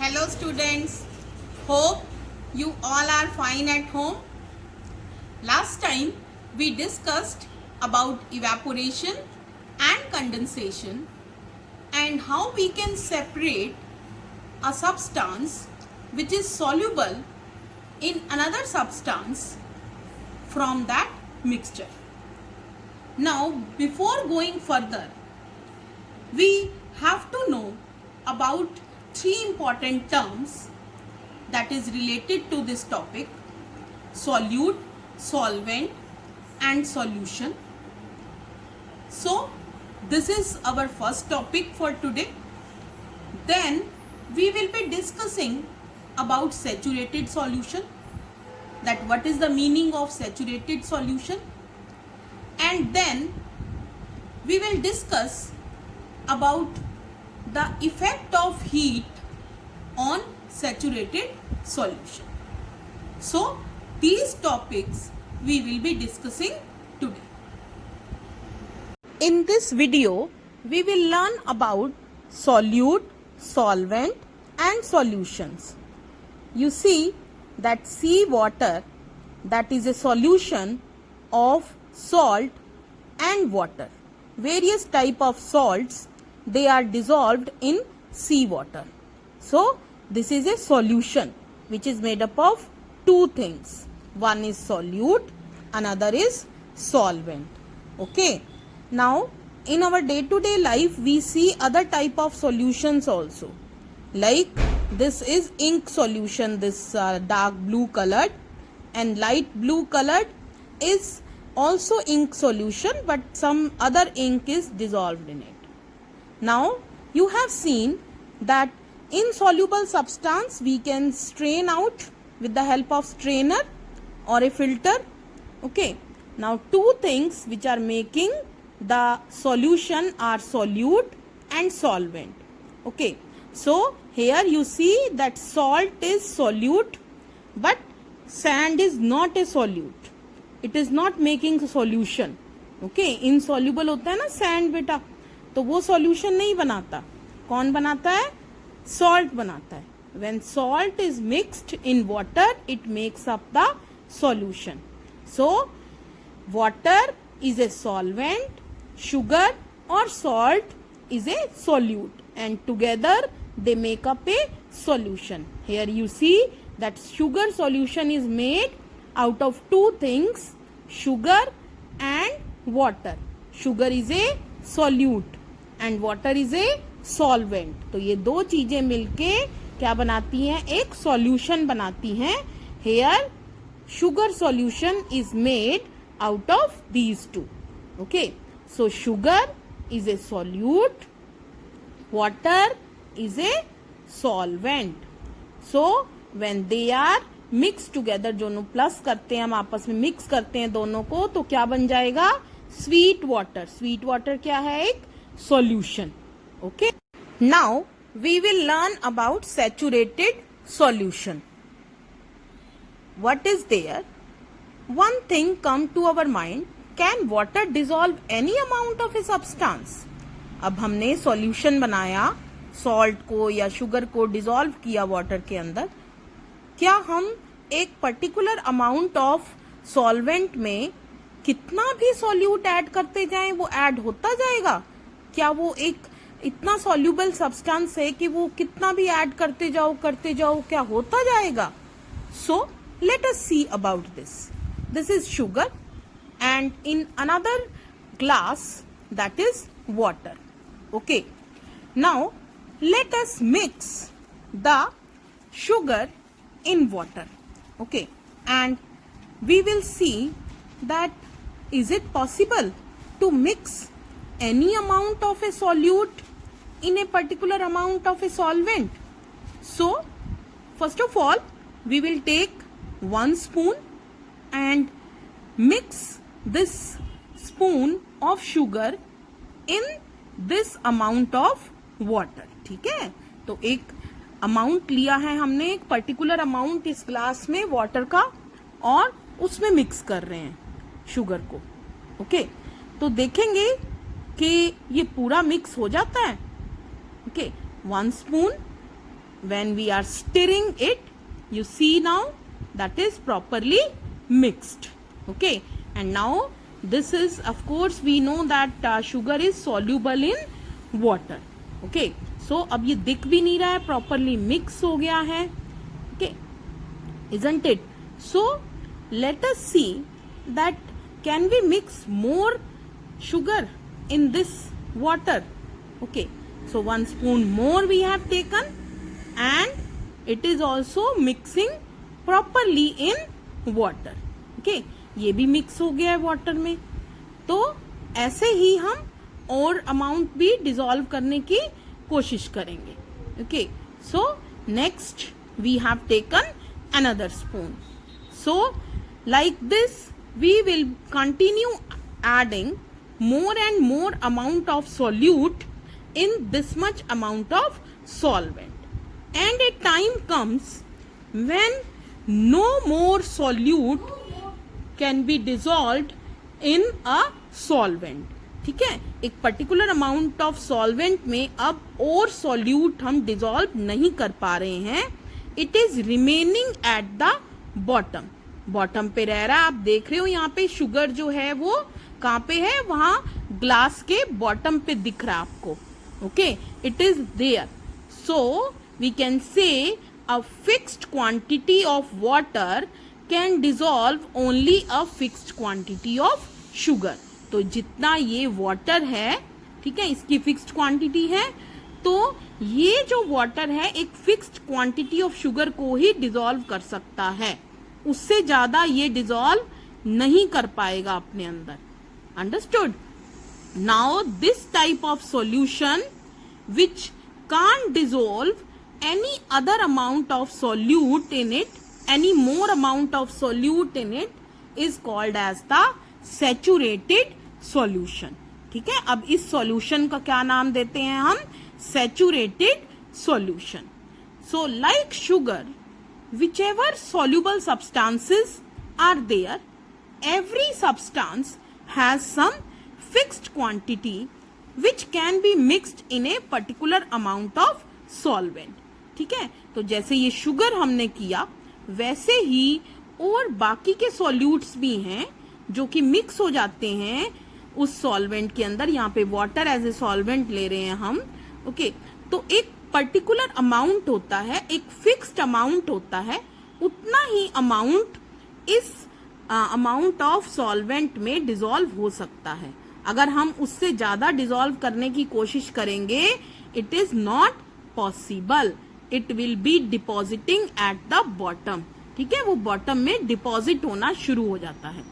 Hello students, hope you all are fine at home. Last time we discussed about evaporation and condensation and how we can separate a substance which is soluble in another substance from that mixture. Now before going further, we have to know about three important terms that is related to this topic: solute, solvent and solution. So this is our first topic for today. Then we will be discussing about saturated solution, that what is the meaning of saturated solution, and then we will discuss about the effect of heat on saturated solution. So these topics we will be discussing today. In this video we will learn about solute, solvent and solutions. You see that sea water, that is a solution of salt and water. Various type of salts, they are dissolved in sea water. So this is a solution which is made up of two things. One is solute, another is solvent. Okay. Now in our day-to-day life we see other type of solutions also. Like this is ink solution, this dark blue colored, and light blue colored is also ink solution, but some other ink is dissolved in it. Now you have seen that insoluble substance we can strain out with the help of strainer or a filter. Okay. Now two things which are making the solution are solute and solvent. Okay. So here you see that salt is solute but sand is not a solute. It is not making solution. Okay. Insoluble होता है ना sand बेटा, तो वो solution नहीं बनाता. कौन बनाता है? सॉल्ट बनाता है. When salt is mixed in water, it makes up the solution. So water is a solvent, sugar or salt is a solute, and together they make up a solution. Here you see that sugar solution is made out of two things, sugar and water. Sugar is a solute and water is a solvent. तो ये दो चीजें मिलके क्या बनाती हैं? एक solution बनाती हैं. Here sugar solution is made out of these two. Okay. So sugar is a solute, water is a solvent. So when they are mixed together, दोनों प्लस करते हैं हम, आपस में मिक्स करते हैं दोनों को, तो क्या बन जाएगा? Sweet water. स्वीट वाटर क्या है? एक solution. Okay. Now we will learn about saturated solution. What is there? One thing come to our mind: can water dissolve any amount of a substance? अब हमने solution बनाया, salt को या sugar को dissolve किया water के अंदर, क्या हम एक particular amount of solvent में कितना भी solute ऐड करते जाएं वो ऐड होता जाएगा? क्या वो एक इतना soluble substance है कि वो कितना भी ऐड करते जाओ क्या होता जाएगा? So let us see about this. This is sugar and in another glass that is water. Okay. Now let us mix the sugar in water. Okay. And we will see that is it possible to mix any amount of a solute in a particular amount of a solvent. So first of all we will take 1 spoon and mix this spoon of sugar in this amount of water. ठीक है. तो एक amount लिया है हमने, एक particular amount इस glass में वाटर का, और उसमें मिक्स कर रहे हैं शुगर को. ओके. तो देखेंगे कि ये पूरा मिक्स हो जाता है. Okay. 1 spoon when we are stirring it, you see now that is properly mixed. Okay, and now this is, of course we know that sugar is soluble in water. Okay, so अब ये दिख भी नहीं रहा है, properly mix हो गया है. Okay, isn't it? So let us see that can we mix more sugar in this water. Okay, so 1 spoon more we have taken and it is also mixing properly in water. Okay, ये भी mix हो गया है water में. तो ऐसे ही हम और अमाउंट भी डिसॉल्व करने की कोशिश करेंगे. Okay, so next we have taken another spoon. So like this we will continue adding more and more amount of solute in this much amount of solvent, and a time comes when no more solute can be dissolved in a solvent. ठीक है, एक particular amount of solvent में अब और solute हम dissolve नहीं कर पा रहे हैं. It is remaining at the bottom. Bottom पे रह रहा है. आप देख रहे हो यहाँ पे शुगर जो है वो कहाँ पे है, वहां ग्लास के बॉटम पे दिख रहा है आपको. Okay, it is there. So we can say a fixed quantity of water can dissolve only a fixed quantity of sugar. तो जितना ये वाटर है, ठीक है, इसकी फिक्स्ड क्वांटिटी है, तो ये जो वाटर है एक फिक्स्ड क्वांटिटी ऑफ शुगर को ही डिसॉल्व कर सकता है. उससे ज्यादा ये डिसॉल्व नहीं कर पाएगा अपने अंदर. Understood? Now this type of solution which can't dissolve any other amount of solute in it, any more amount of solute in it, is called as the saturated solution. ठीक है, अब इस solution का क्या नाम देते हैं हम? Saturated solution. So like sugar, whichever soluble substances are there, every substance has some fixed quantity which can be mixed in a particular amount of solvent. ठीक है, तो जैसे ये शुगर हमने किया वैसे ही और बाकी के सॉल्यूट्स भी हैं जो कि मिक्स हो जाते हैं उस सॉल्वेंट के अंदर. यहाँ पे वाटर एज ए सॉल्वेंट ले रहे हैं हम. ओके, तो एक पर्टिकुलर अमाउंट होता है, एक फिक्स्ड अमाउंट होता है, उतना ही अमाउंट इस अमाउंट ऑफ सॉल्वेंट में डिसॉल्व हो सकता है. अगर हम उससे ज्यादा डिसॉल्व करने की कोशिश करेंगे, it is not possible. It will be depositing at the bottom. ठीक है, वो बॉटम में डिपॉजिट होना शुरू हो जाता है.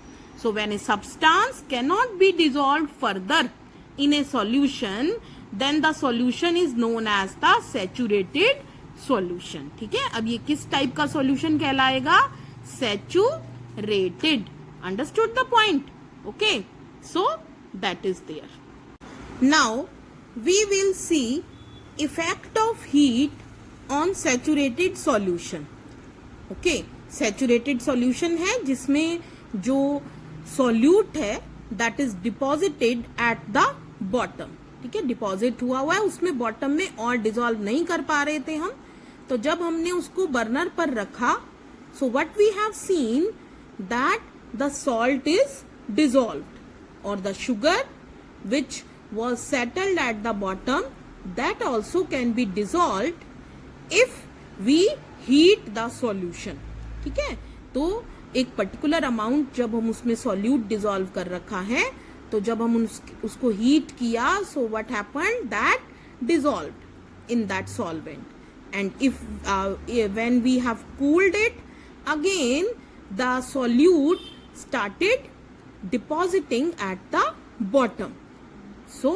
So when a substance can not be dissolve further in a solution, then the solution is known as the saturated solution. ठीक है, अब ये किस टाइप का सॉल्यूशन कहलाएगा? Saturated. Understood the point? Okay, so that is there. Now we will see effect of heat on saturated solution. Okay, saturated solution है जिसमें जो solute है that is deposited at the bottom. ठीक है, deposit हुआ है उसमें बॉटम में और डिसॉल्व नहीं कर पा रहे थे हम. तो जब हमने उसको बर्नर पर रखा, so what we have seen that the salt is dissolved, or the sugar which was settled at the bottom, that also can be dissolved if we heat the solution. ठीक है, तो एक पर्टिकुलर अमाउंट जब हम उसमें solute dissolve कर रखा है, तो जब हम उसको हीट किया, so what happened? That dissolved in that solvent. And if when we have cooled it again, the solute started depositing at the bottom. So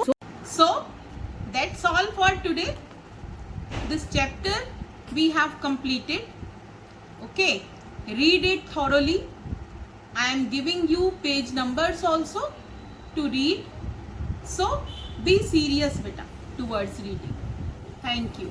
that's all for today. This chapter we have completed. Okay, read it thoroughly. I am giving you page numbers also to read. So be serious beta towards reading. Thank you.